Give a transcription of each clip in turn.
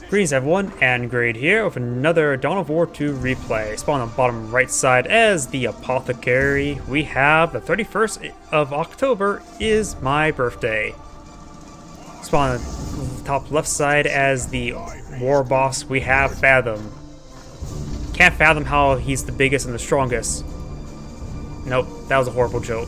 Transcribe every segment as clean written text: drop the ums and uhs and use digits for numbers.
Greetings everyone, and Grade here with another Dawn of War 2 replay. Spawn on the bottom right side as the Apothecary. We have the 31st of October is my birthday. Spawn on the top left side as the Warboss, we have Fathom. Can't fathom how he's the biggest and the strongest. Nope, that was a horrible joke.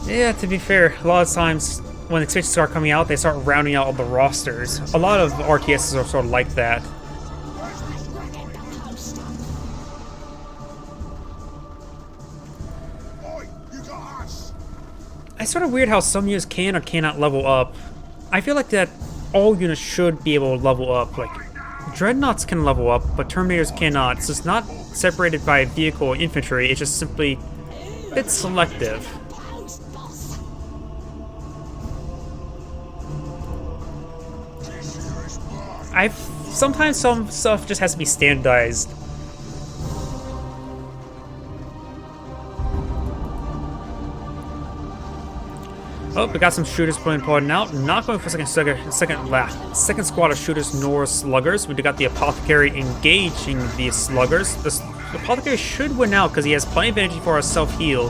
Yeah, to be fair, a lot of times when expansions start coming out, they start rounding out all the rosters. A lot of RTSs are sort of like that. It's sort of weird how some units can or cannot level up. I feel like that all units should be able to level up. Like, Dreadnoughts can level up, but Terminators cannot. So it's not separated by vehicle or infantry, it's just simply a bit selective. Sometimes some stuff just has to be standardized. Oh, we got some shooters pulling out. Not going for second squad of shooters nor sluggers. We got the Apothecary engaging the sluggers. The Apothecary should win out because he has plenty of energy for a self-heal.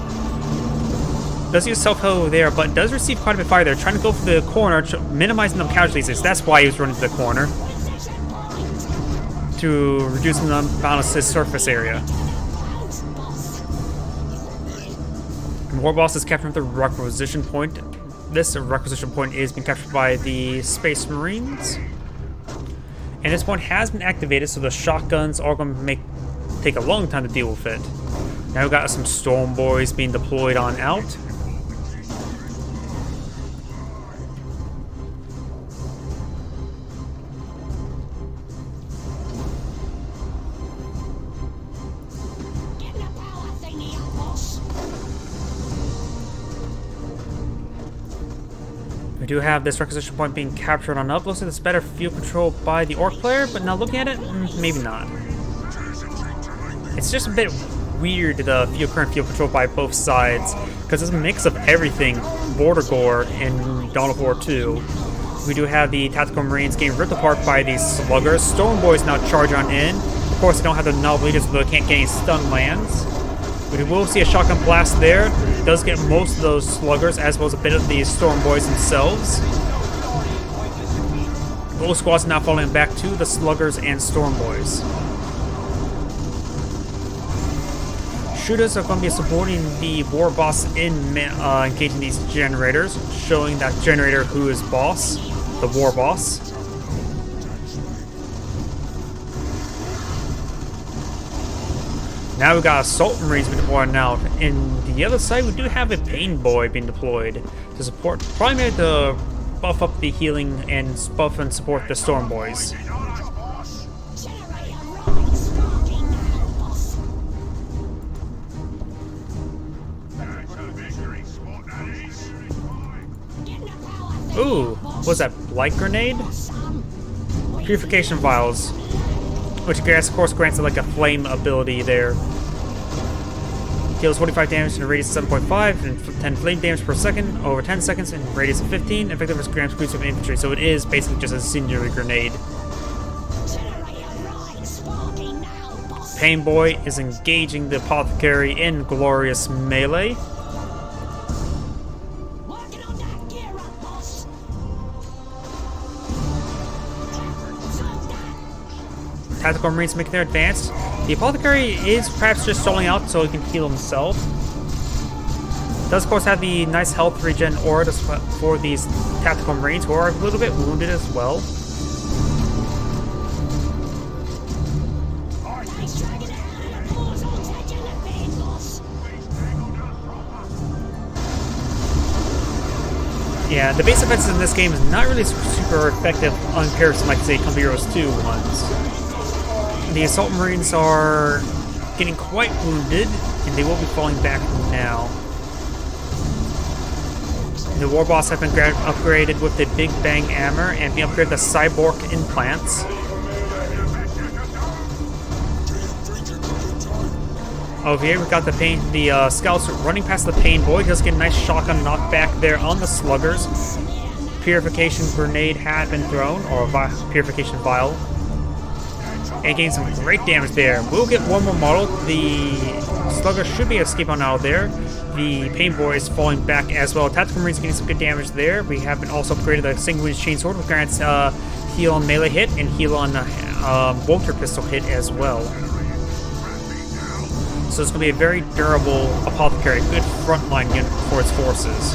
Does use self-heal there, but does receive quite a bit of fire there. Trying to go for the corner, minimizing the casualties. That's why he was running to the corner. To reduce the amount of his surface area. And Warboss is capturing the requisition point. This requisition point is being captured by the Space Marines. And this point has been activated, so the shotguns are going to take a long time to deal with it. Now we've got some Storm Boys being deployed on out. We do have this requisition point being captured on up. Looks like it's better field control by the Orc player, but now looking at it, maybe not. It's just a bit weird, the current field control by both sides, because it's a mix of everything, Border Gore in Dawn of War 2. We do have the Tactical Marines getting ripped apart by these sluggers. Storm Boys now charge on in. Of course, they don't have the novel leaders, so they can't get any stun lands. We will see a shotgun blast there. It does get most of those sluggers, as well as a bit of the Storm Boys themselves. Both squads now falling back to the sluggers and Storm Boys. Shooters are going to be supporting the Warboss in engaging these generators, showing that generator who is boss, the Warboss. Now we've got Assault Marines being deployed out. In the other side, we do have a Pain Boy being deployed to support, primarily to buff up the healing and buff and support the Storm Boys. Ooh, what's that, Blight Grenade? Purification Vials. Which, of course, grants it like a flame ability there. Deals 45 damage in a radius of 7.5 and 10 flame damage per second over 10 seconds in a radius of 15. Effective as grams boost of infantry, so it is basically just a incendiary grenade. Pain Boy is engaging the Apothecary in glorious melee. Tactical Marines making their advance. The Apothecary is perhaps just stalling out so he can heal himself. Does of course have the nice health regen aura for these Tactical Marines who are a little bit wounded as well. Yeah, the base offenses in this game is not really super effective on comparison, like say Company Heroes 2 ones. The Assault Marines are getting quite wounded, and they will be falling back now. The Warboss have been upgraded with the Big Bang Hammer and being upgraded with the Cyborg implants. Over here, we got the scouts running past the pain boy. He does get a nice shotgun knockback there on the sluggers. Purification grenade had been thrown, or purification vial. And getting some great damage there. We'll get one more model. The slugger should be escaping out of there. The pain boy is falling back as well. Tactical Marine's getting some good damage there. We have been also upgraded the single winded chainsword, which grants heal on melee hit and heal on bolter pistol hit as well. So it's going to be a very durable Apothecary, good frontline unit for its forces.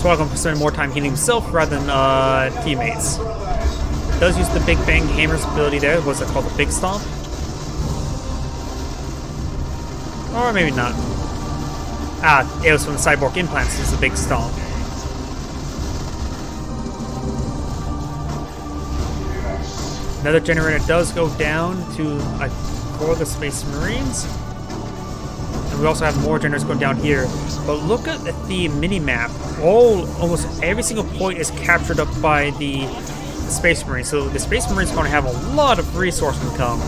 So I'm going to spend more time healing himself rather than teammates. Does use the Big Bang Hammer's ability there. What's it called? The Big Stomp? Or maybe not. Ah, it was from the Cyborg Implants. It's the Big Stomp. Another generator does go down to for the Space Marines. And we also have more generators going down here. But look at the mini-map. Almost every single point is captured up by the Space Marines. So the Space Marines are going to have a lot of resource income.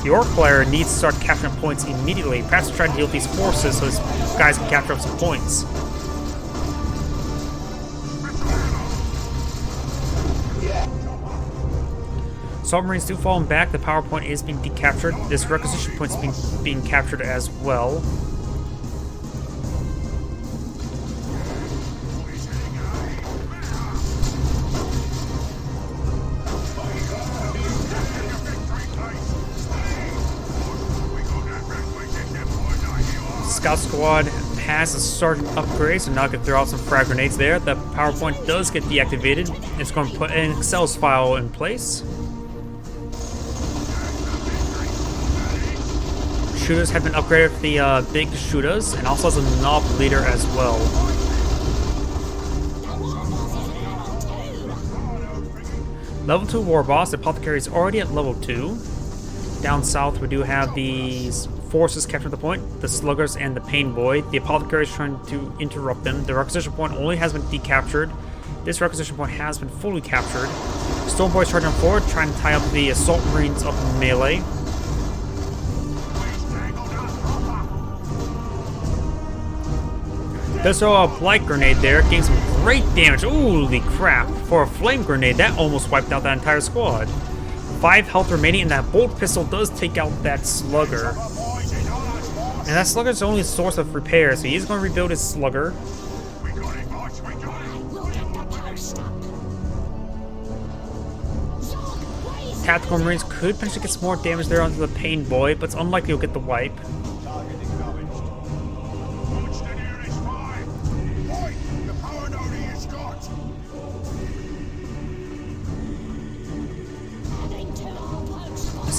The Orc player needs to start capturing points immediately. Perhaps try to heal these forces so his guys can capture up some points. Submarines do falling back. The power point is being decaptured. This requisition point is being captured as well. Scout squad has a sergeant upgrade, so now I can throw out some frag grenades there. The power point does get deactivated. It's going to put an Excel's file in place. Shooters have been upgraded for the big shooters, and also has a knob leader as well. Level 2 Warboss. The Apothecary is already at level 2. Down south, we do have these forces capturing the point, the sluggers and the pain boy. The Apothecary is trying to interrupt them. The requisition point only has been decaptured. This requisition point has been fully captured. Stormboy is charging forward, trying to tie up the assault marines up in melee. Does throw a blight grenade there, getting some great damage. Holy crap! For a flame grenade, that almost wiped out that entire squad. 5 health remaining, and that bolt pistol does take out that slugger. And that slugger's only source of repair, so he's going to rebuild his slugger. Tactical Marines could potentially get some more damage there onto the pain boy, but it's unlikely he'll get the wipe.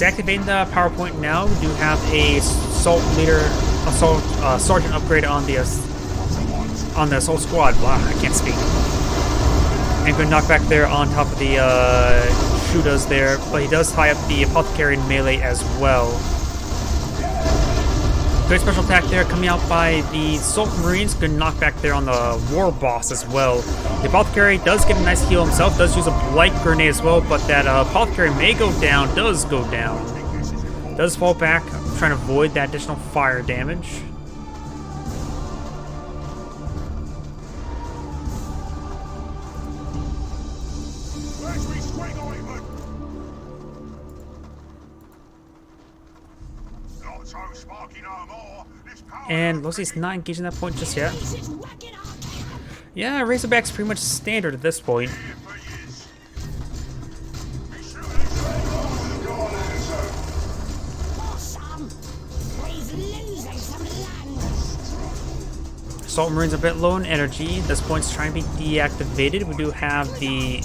Activating the power point now. We do have a assault sergeant upgrade on the assault squad. Wow, I can't speak. And good knockback there on top of the shooters there, but he does tie up the Apothecary in melee as well. Good special attack there coming out by the Assault Marines. Good knockback there on the Warboss as well. The Apothecary does get a nice heal himself, does use a blight grenade as well, but that Apothecary may go down, does go down. Does fall back, trying to avoid that additional fire damage. And looks like he's not engaging that point just yet. Yeah, Razorback's pretty much standard at this point. Assault Marine's a bit low in energy. This point's trying to be deactivated. We do have the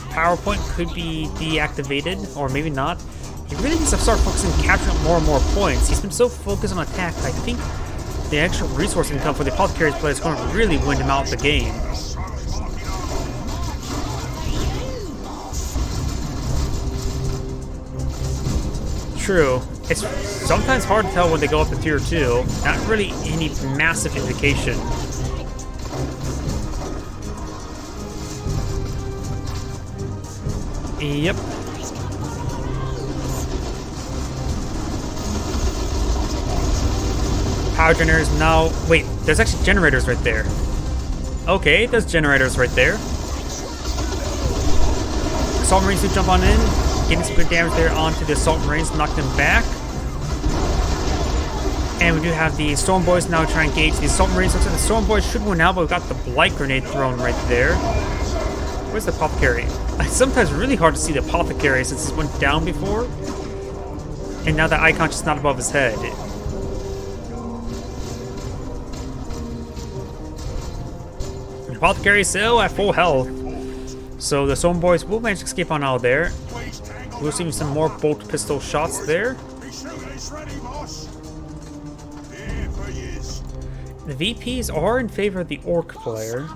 power point could be deactivated, or maybe not. He really needs to start focusing on capturing more and more points. He's been so focused on attack, I think the extra resource income for the Apothecary's play is going to really win him out the game. True. It's sometimes hard to tell when they go up to tier 2. Not really any massive indication. Yep. Power generators now. Wait, there's actually generators right there. Okay, there's generators right there. Assault Marines do jump on in, getting some good damage there onto the Assault Marines, knock them back. And we do have the Storm Boys now trying to engage the Assault Marines. Looks like the Storm Boys should win out, but we've got the Blight Grenade thrown right there. Where's the Apothecary? It's sometimes really hard to see the Apothecary since it went down before. And now that icon's just not above his head. The Apothecary is still at full health. So the Storm Boys will manage to escape on out of there. We'll see some more bolt pistol shots there. The VPs are in favor of the Orc player.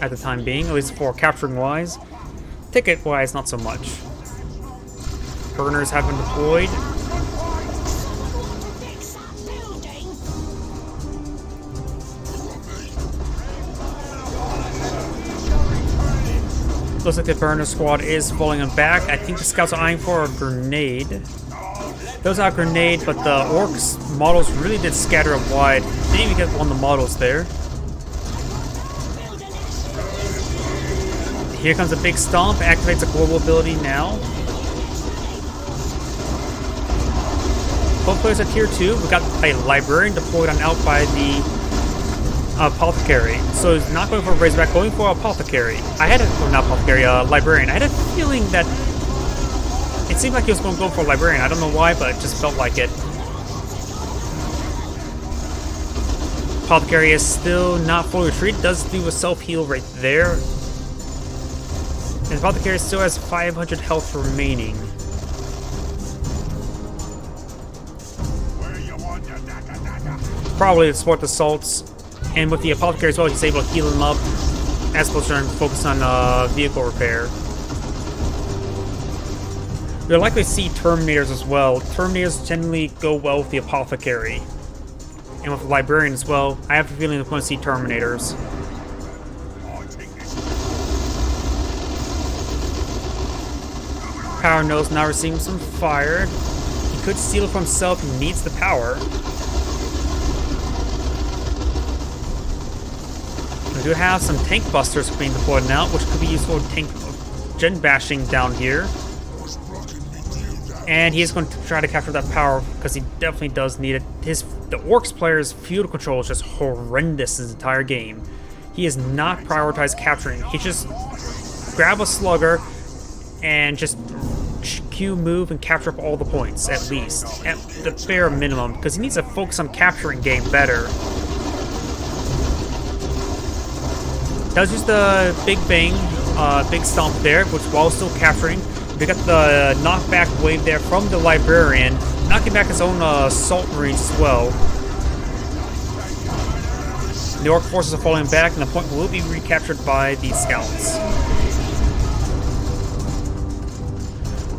At the time being, at least for capturing wise. Ticket wise, not so much. Burners have been deployed. Looks like the burner squad is falling them back. I think the scouts are eyeing for a grenade. Those are a grenade, but the orcs models really did scatter up wide. Didn't even get one of the models there. Here comes a big stomp. Activates a global ability now. Both players are tier 2. We got a librarian deployed on out by the Apothecary. So he's not going for a Razorback, going for Apothecary. I had a, well, not Apothecary, librarian. I had a feeling that it seemed like he was going to go for a librarian. I don't know why, but it just felt like it. Apothecary is still not fully retreated. Does do a self-heal right there. And Apothecary still has 500 health remaining. Probably to support the assaults. And with the Apothecary as well, he's able to heal him up as opposed to focus on vehicle repair. You'll likely see Terminators as well. Terminators generally go well with the Apothecary. And with the Librarian as well, I have a feeling we're going to see Terminators. Power Nose now receiving some fire. He could steal it for himself, he needs the power. We do have some tank busters being deployed now, which could be useful for tank gen bashing down here. And he is going to try to capture that power because he definitely does need it. The Orcs player's field control is just horrendous this entire game. He is not prioritized capturing. He just grab a slugger and just Q move and capture up all the points, at least. At the bare minimum, because he needs to focus on capturing game better. Does use the Big Bang, Big Stomp there, which while still capturing, we got the knockback wave there from the Librarian, knocking back his own Assault Marines as well. The Orc forces are falling back, and the point will be recaptured by the Scouts.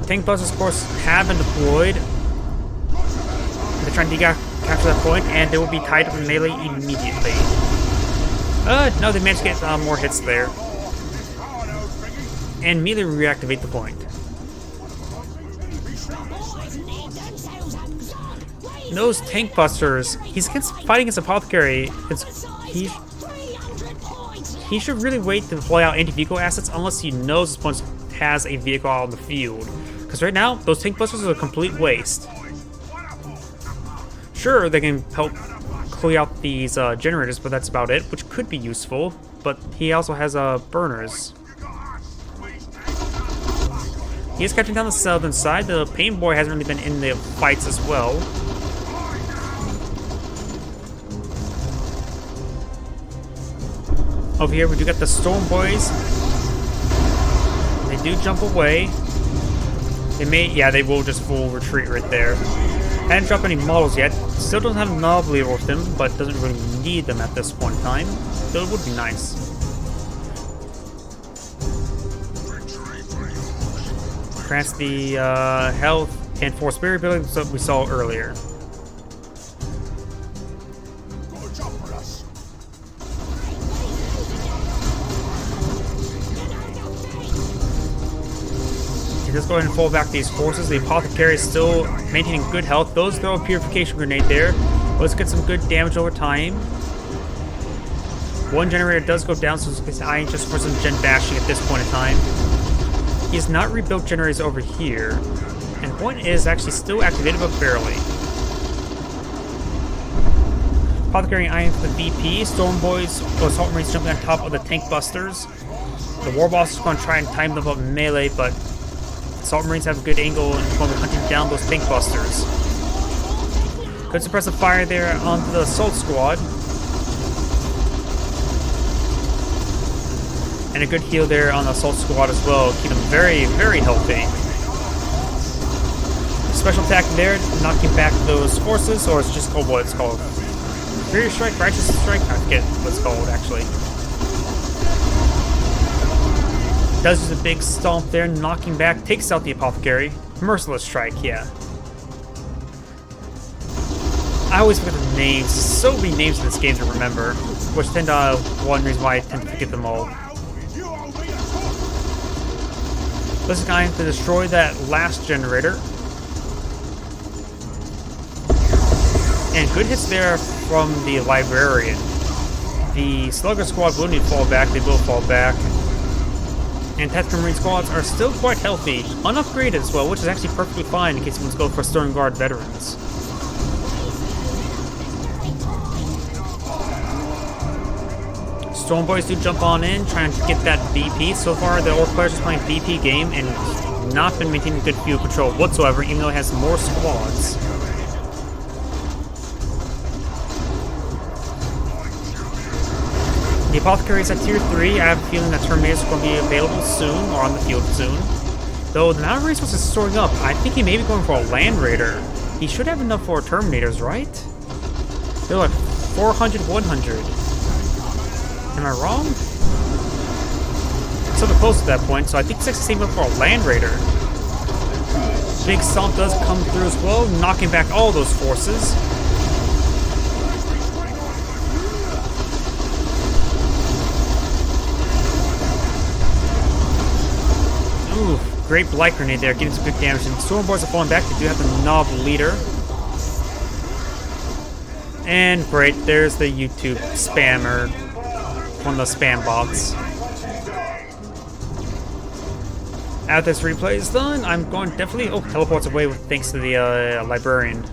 Tank Busters, of course, have been deployed. They're trying to capture that point, and they will be tied up in melee immediately. No, they managed to get more hits there. And immediately reactivate the point. Those tank busters, he's fighting against Apothecary. He should really wait to deploy out anti-vehicle assets unless he knows his opponent has a vehicle out on the field. Because right now, those tank busters are a complete waste. Sure, they can help clear out these generators, but that's about it, which could be useful. But he also has burners. He is catching down the southern side. The Pain Boy hasn't really been in the fights as well. Over here, we do got the Storm Boys. They do jump away. They will just full retreat right there. Hadn't dropped any models yet. Still doesn't have Novelty with them, but doesn't really need them at this point in time. Though it would be nice. Grants the health and force spirit ability that we saw earlier. Just go ahead and fall back these forces. The Apothecary is still maintaining good health. Those throw a Purification Grenade there. Let's get some good damage over time. One generator does go down, so he's eyeing just for some gen bashing at this point in time. He's not rebuilt generators over here. And point is actually still activated, but barely. Apothecary eyeing for the VP. Storm Boys, or Assault Marines jumping on top of the tank busters. The Warboss is going to try and time them up melee, but Assault Marines have a good angle and going to be hunting down those tank busters. Good suppressive fire there onto the Assault Squad. And a good heal there on the Assault Squad as well. Keep them very, very healthy. Special attack there, knocking back those forces, or it's just called what it's called. Superior Strike, Righteous Strike? I forget what it's called, actually. Does use a big stomp there, knocking back, takes out the Apothecary. Merciless Strike, yeah. I always forget the names. So many names in this game to remember, which tend to one reason why I tend to forget them all. This is going to destroy that last generator. And good hits there from the Librarian. The Slugger Squad will need to fall back. They will fall back. And Tactical Marine squads are still quite healthy. Unupgraded as well, which is actually perfectly fine in case you want to go for Stern Guard veterans. Storm Boys do jump on in, trying to get that VP. So far, the Orc players are playing VP game and not been maintaining good field control whatsoever, even though it has more squads. The Apothecary is at tier 3. I have a feeling that Terminators are going to be available soon, or on the field soon. Though the amount of resources is storing up, I think he may be going for a Land Raider. He should have enough for Terminators, right? They're like 400, 100. Am I wrong? Something close to that point, so I think he's actually saving up for a Land Raider. Big Stomp does come through as well, knocking back all those forces. Ooh, great Blight Grenade there, getting some good damage. And Storm Boys are falling back, they do have the Knob Leader. And great, there's the YouTube spammer. One of the spam bots. After this replay is done, I'm going definitely teleports away with thanks to the Librarian.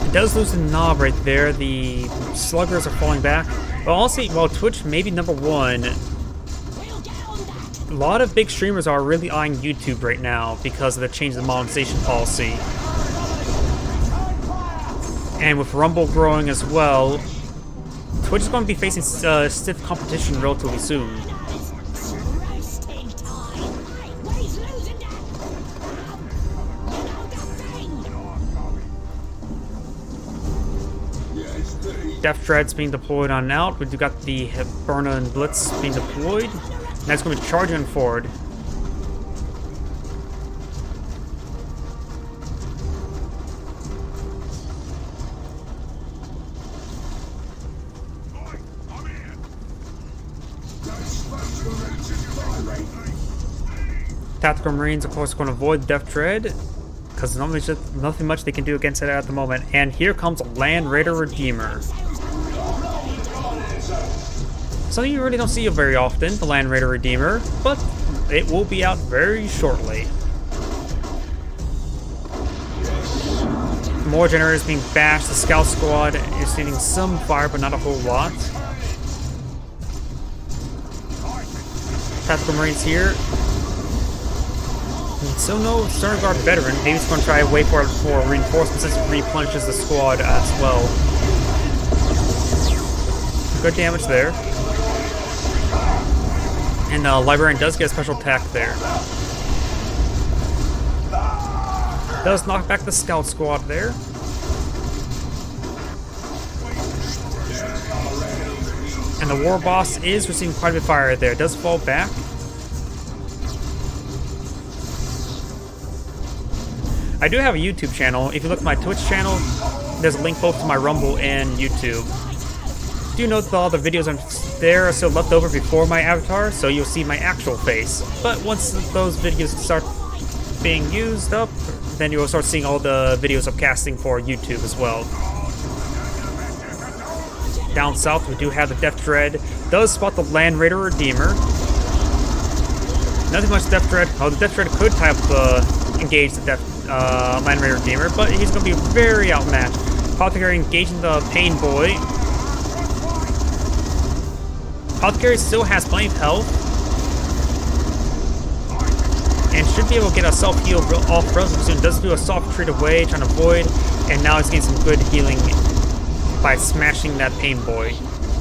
It does lose the knob right there. The sluggers are falling back. But honestly, while Twitch may be #1, a lot of big streamers are really eyeing YouTube right now because of the change in the monetization policy. And with Rumble growing as well, Twitch is going to be facing stiff competition relatively soon. Death Dread's being deployed on out. We do got the Burna and Blitz being deployed. And that's going to be charging forward. Tactical Marines, of course, going to avoid Death Dread, because there's nothing much they can do against it at the moment. And here comes Land Raider Redeemer. Something you really don't see very often, the Land Raider Redeemer, but it will be out very shortly. More generators being bashed. The Scout Squad is needing some fire, but not a whole lot. Tactical Marines here. So no Stern Guard veteran. Maybe he's going to try to wait for reinforcements since it replenishes the squad as well. Good damage there. And Librarian does get a special attack there. Does knock back the Scout Squad there. And the Warboss is receiving quite a bit of fire there. Does fall back. I do have a YouTube channel. If you look at my Twitch channel, there's a link both to my Rumble and YouTube. Do note that all the videos there are still left over before my avatar, so you'll see my actual face. But once those videos start being used up, then you'll start seeing all the videos of casting for YouTube as well. Down south, we do have the Death Dread. Does spot the Land Raider Redeemer. Nothing much Death Dread. Oh, the Death Dread could type engage the Land Raider Redeemer, but he's going to be very outmatched. Apothecary engaging the Pain Boy. Apothecary still has plenty of health and should be able to get a self-heal off relatively soon. Does do a soft retreat away, trying to avoid, and now he's getting some good healing by smashing that Pain Boy.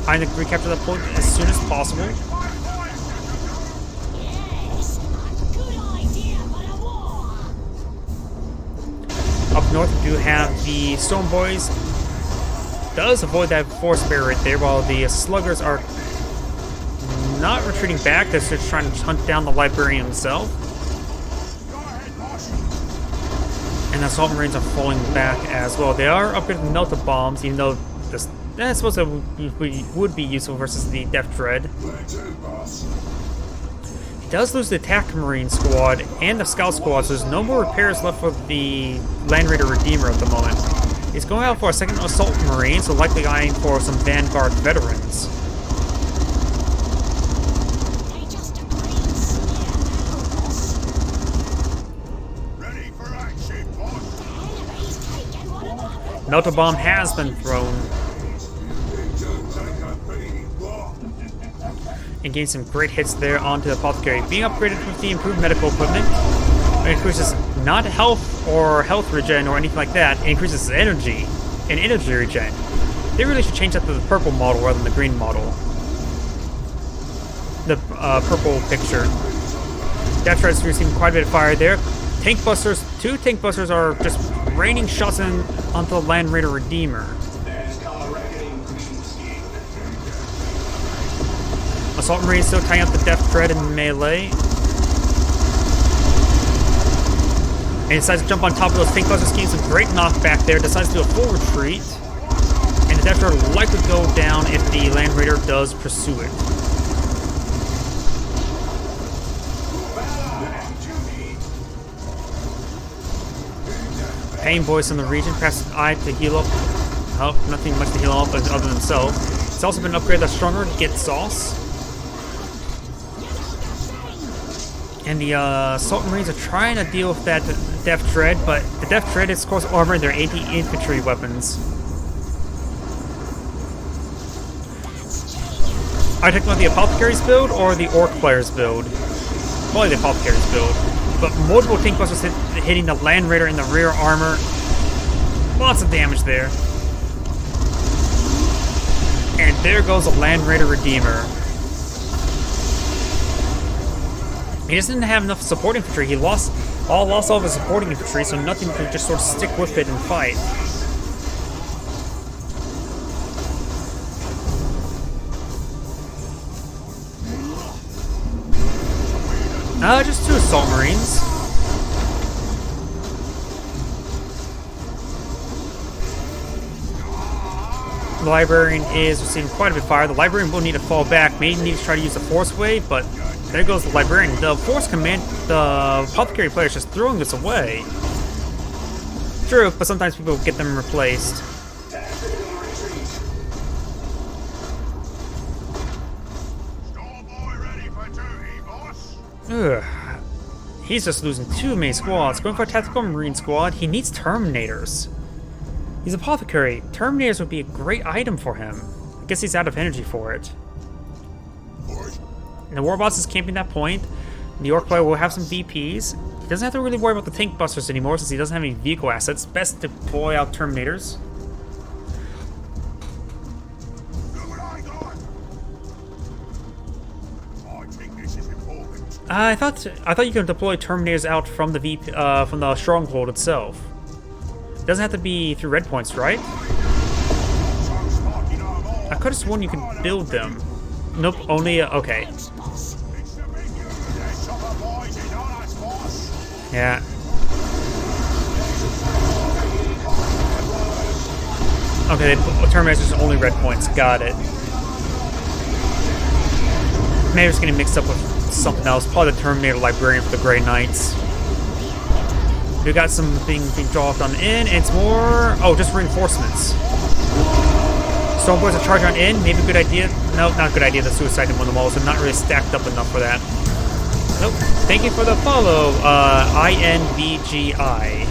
Trying to recapture that point as soon as possible. Up north, we do have the Stone Boys. Does avoid that Force Bear right there, while the Sluggers are not retreating back. They're just trying to hunt down the Librarian himself. And the Assault Marines are falling back as well. They are upgraded to Melta Bombs, even though that's supposed to would be useful versus the Death Dread. He does lose the Attack Marine squad and the Scout squad, so there's no more repairs left for the Land Raider Redeemer at the moment. He's going out for a second Assault Marine, so likely eyeing for some Vanguard veterans. Melta Bomb has been thrown. And gained some great hits there onto the Apothecary. Being upgraded with the improved medical equipment, it increases not health or health regen or anything like that. It increases energy and energy regen. They really should change that to the purple model rather than the green model. The purple picture. Death Dread's receiving quite a bit of fire there. Tank Busters, 2 Tank Busters are just raining shots onto the Land Raider Redeemer. Assault Marine still tying up the Death Dread in melee. And he decides to jump on top of those Tank Busters, getting some great knockback there. Decides to do a full retreat. And the Death Dread will likely go down if the Land Raider does pursue it. Pain Boys in the region, press I to heal up. Oh, nothing much to heal up other than himself. It's also been upgraded that's stronger to get sauce. And the Assault Marines are trying to deal with that Death Dread, but the Death Dread is, of course, armored. They're anti-infantry weapons. Are you talking about the Apothecary's build or the Orc player's build? Probably the Apothecary's build. But multiple Tank Busters hitting the Land Raider in the rear armor. Lots of damage there. And there goes the Land Raider Redeemer. He just didn't have enough support infantry. He lost all of his supporting infantry, so nothing to just sort of stick with it and fight. Just 2 Assault Marines. The Librarian is receiving quite a bit of fire. The Librarian will need to fall back. May need to try to use the Force Wave, but there goes the Librarian. The Force Command, the Apothecary player is just throwing this away. True, but sometimes people get them replaced. Ugh. He's just losing 2 main squads. Going for a Tactical Marine squad, he needs Terminators. He's Apothecary. Terminators would be a great item for him. I guess he's out of energy for it. And the Warboss is camping that point. The Orc player will have some VPs. He doesn't have to really worry about the Tank Busters anymore since he doesn't have any vehicle assets. Best to deploy out Terminators. I thought you could deploy Terminators out from the stronghold itself. It doesn't have to be through red points, right? I could have sworn you could build them. Nope, only okay. Yeah. Okay, Terminators are only red points. Got it. Maybe it's getting mixed up with something else. Probably the Terminator Librarian for the Grey Knights. We got something being dropped on in. And it's more... Oh, just reinforcements. Stormboys are charging on in. Maybe a good idea. No, not a good idea. The suicide in one of them all. So not really stacked up enough for that. Nope. Thank you for the follow, INVGI.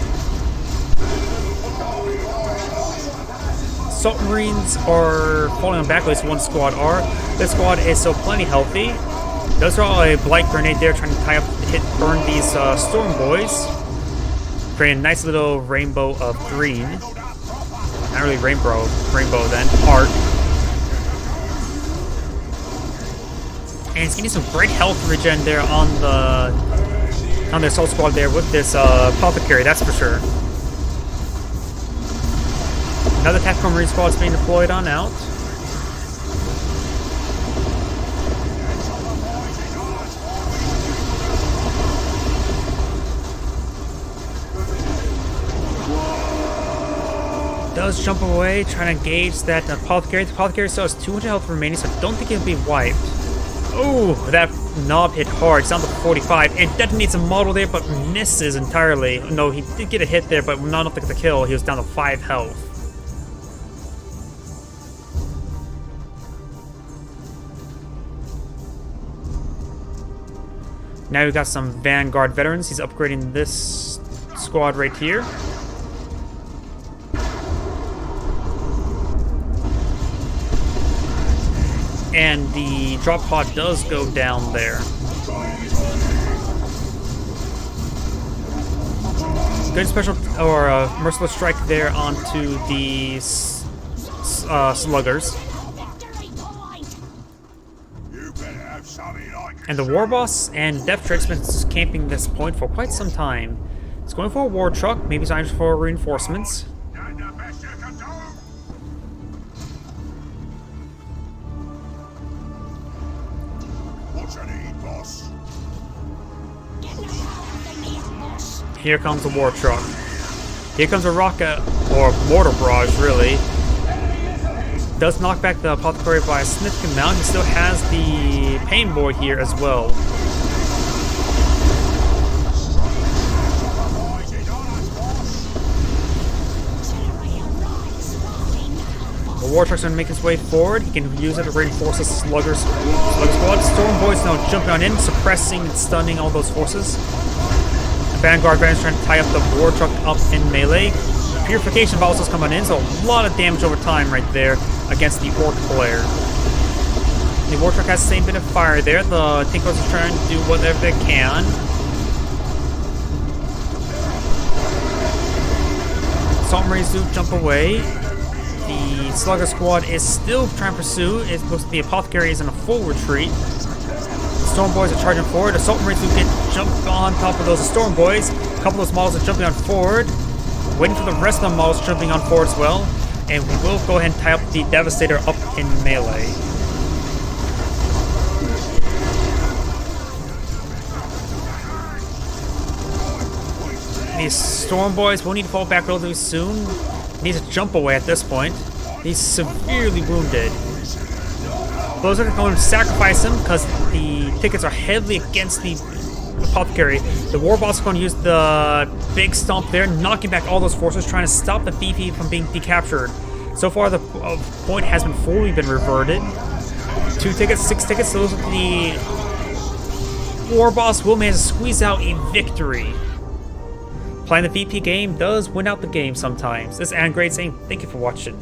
Salt Marines are falling on back, at least one squad are. This squad is so plenty healthy. Those are all a Blight Grenade there trying to tie up, burn these Storm Boys. Create a nice little rainbow of green. Not really rainbow then, art. And it's getting some great health regen there on the Assault Squad there with this Apothecary, that's for sure. Another Tactical Marine Squad is being deployed on out. Does jump away, trying to engage that Apothecary. The Apothecary still has 200 health remaining, so I don't think he'll be wiped. Oh, that knob hit hard. It's down to 45, and detonates a model there, but misses entirely. No, he did get a hit there, but not enough to get the kill. He was down to 5 health. Now we've got some Vanguard veterans. He's upgrading this squad right here. And the drop pod does go down there. Good special or merciless strike there onto the sluggers. And the Warboss and Death Trick's been camping this point for quite some time. It's going for a war truck, maybe time for reinforcements. Here comes the war truck. Here comes a rocket, or mortar barrage, really. Does knock back the Apothecary by a significant amount. He still has the Pain Boy here as well. The war truck's gonna make his way forward. He can use it to reinforce the slugger squad. Storm Boy's now jumping on in, suppressing and stunning all those forces. Vanguard Veterans trying to tie up the war truck up in melee. Purification Balls coming in, so a lot of damage over time right there against the Orc player. The war truck has the same bit of fire there. The Tinkers are trying to do whatever they can. Salt Marines do jump away. The Slugger Squad is still trying to pursue. It looks like the Apothecary is in a full retreat. Storm Boys are charging forward. Assault Marines do get jumped on top of those Storm Boys. A couple of those models are jumping on forward. Waiting for the rest of the models jumping on forward as well. And we will go ahead and tie up the Devastator up in melee. These Storm Boys will need to fall back relatively soon. He needs to jump away at this point. He's severely wounded. Those are going to sacrifice him because the tickets are heavily against the Apothecary. The Warboss is going to use the big stomp there, knocking back all those forces, trying to stop the VP from being decaptured. So far, the point has been fully reverted. 2 tickets, 6 tickets. Those are the Warboss will manage to squeeze out a victory. Playing the VP game does win out the game sometimes. This is Angrade saying thank you for watching.